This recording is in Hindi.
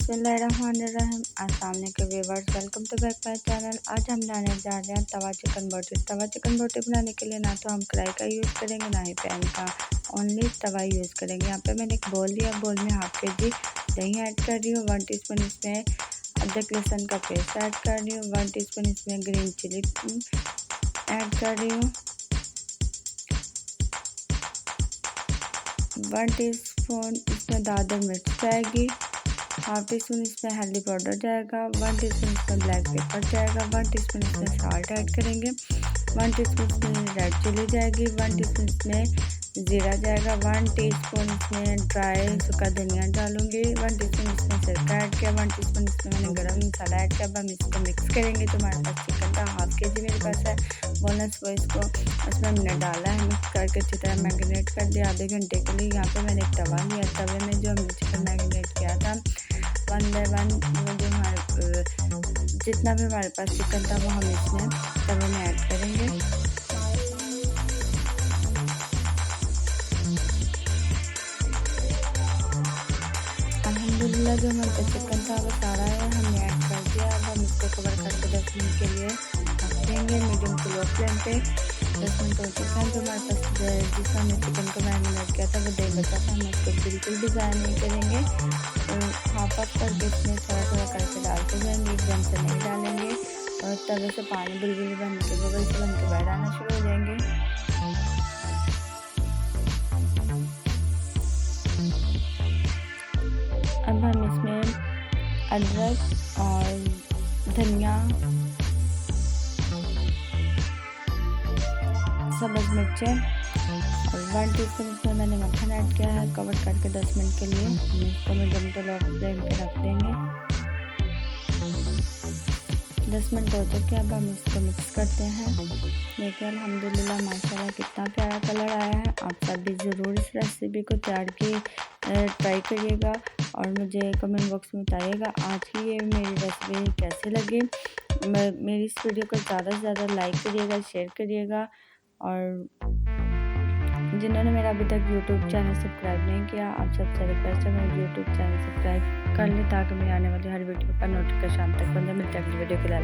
बिस्मिल्लाहिर्रहमानिर्रहीम। अस्सलाम वालेकुम viewers, welcome to back my channel. आज हम बनाने जा रहे हैं तवा चिकन बोटी। तवा चिकन बोटी बनाने के लिए ना तो हम कढ़ाई का यूज़ करेंगे ना ही पैन का, ओनली तवा यूज़ करेंगे। यहाँ पे मैंने एक बोल लिया, बोल में हाफ के जी दही ऐड कर रही हूँ। 1 टीस्पून इसमें अदरक लहसुन का पेस्ट ऐड कर रही हूँ। 1 टीस्पून इसमें ग्रीन चिली ऐड कर रही हूँ। 1 टीस्पून इसमें दादर मिर्च जाएगी। हाफ टी स्पून इसमें हल्दी पाउडर जाएगा। 1 टीस्पून इसमें ब्लैक पेपर जाएगा। 1 टीस्पून इसमें साल्ट ऐड करेंगे। 1 टीस्पून इसमें रेड चिली जाएगी। 1 टीस्पून इसमें ज़ीरा जाएगा। 1 टीस्पून इसमें ड्राई सूखा धनिया डालूंगी। 1 टीस्पून इसमें सिरका ऐड किया। 1 टीस्पून इसमें मैंने गरम मसाला ऐड किया। अब हम इसको मिक्स करेंगे। तो हमारे पास चिकन का हाफ के जी मेरे पास है बोनस, वो इसको उसमें मैंने डाला है, मिक्स करके अच्छी तरह मैरिनेट कर दिया आधे घंटे के लिए। यहाँ पे मैंने एक तवा लिया, तवे में जो हमने चिकन मैरिनेट किया था 1 बाय 1 वो जो हमारे जितना भी हमारे पास चिकन था वो हम इसमें तवे में ऐड करेंगे। अल्हम्दुलिल्लाह जो हमारे पास चिकन था वो सारा है हमने ऐड कर दिया। अब हम इसको कवर करके 10 मिनट के लिए रख देंगे मीडियम टू लो फ्लेम पे। 10 मिनट हो चुके हैं। जो हमारे पास जिसमें हमने चिकन को मैरिनेट किया था वो दही बचा था, हम इसको बिल्कुल भी ज़ाया नहीं करेंगे। तो हाफ करके इसमें थोड़ा थोड़ा करके डालते जाएंगे, एकदम से नहीं डालेंगे। और तवे से पानी बुलबुली बन के बबल्स बन के बाहर आना शुरू हो जाएंगे। अब हम इसमें अदरक और धनिया, सब्ज़ मिर्चें और 1 टीस्पून इसमें मैंने मक्खन ऐड किया है। कवर करके 10 मिनट के लिए हम इसको मीडियम टू लो फ्लेम पे रख देंगे। 10 मिनट हो चुके हैं। अब हम इसको मिक्स करते हैं। देखिए अल्हम्दुलिल्लाह माशाल्लाह कितना प्यारा कलर आया है। आप सब भी ज़रूर इस रेसिपी को ट्राई करिएगा और मुझे कमेंट बॉक्स में बताइएगा आज की ये मेरी रेसिपी कैसी लगी। मेरी इस वीडियो को ज़्यादा से ज़्यादा लाइक करिएगा, शेयर करिएगा। और जिन्होंने मेरा अभी तक यूट्यूब चैनल सब्सक्राइब नहीं किया, आप सबसे रिक्वेस्ट है मेरे यूट्यूब चैनल सब्सक्राइब कर लें ताकि मेरी आने वाली हर वीडियो का नोटिफिकेशन आप तक पहुंचे। मिलते हैं अगली वीडियो के लिए।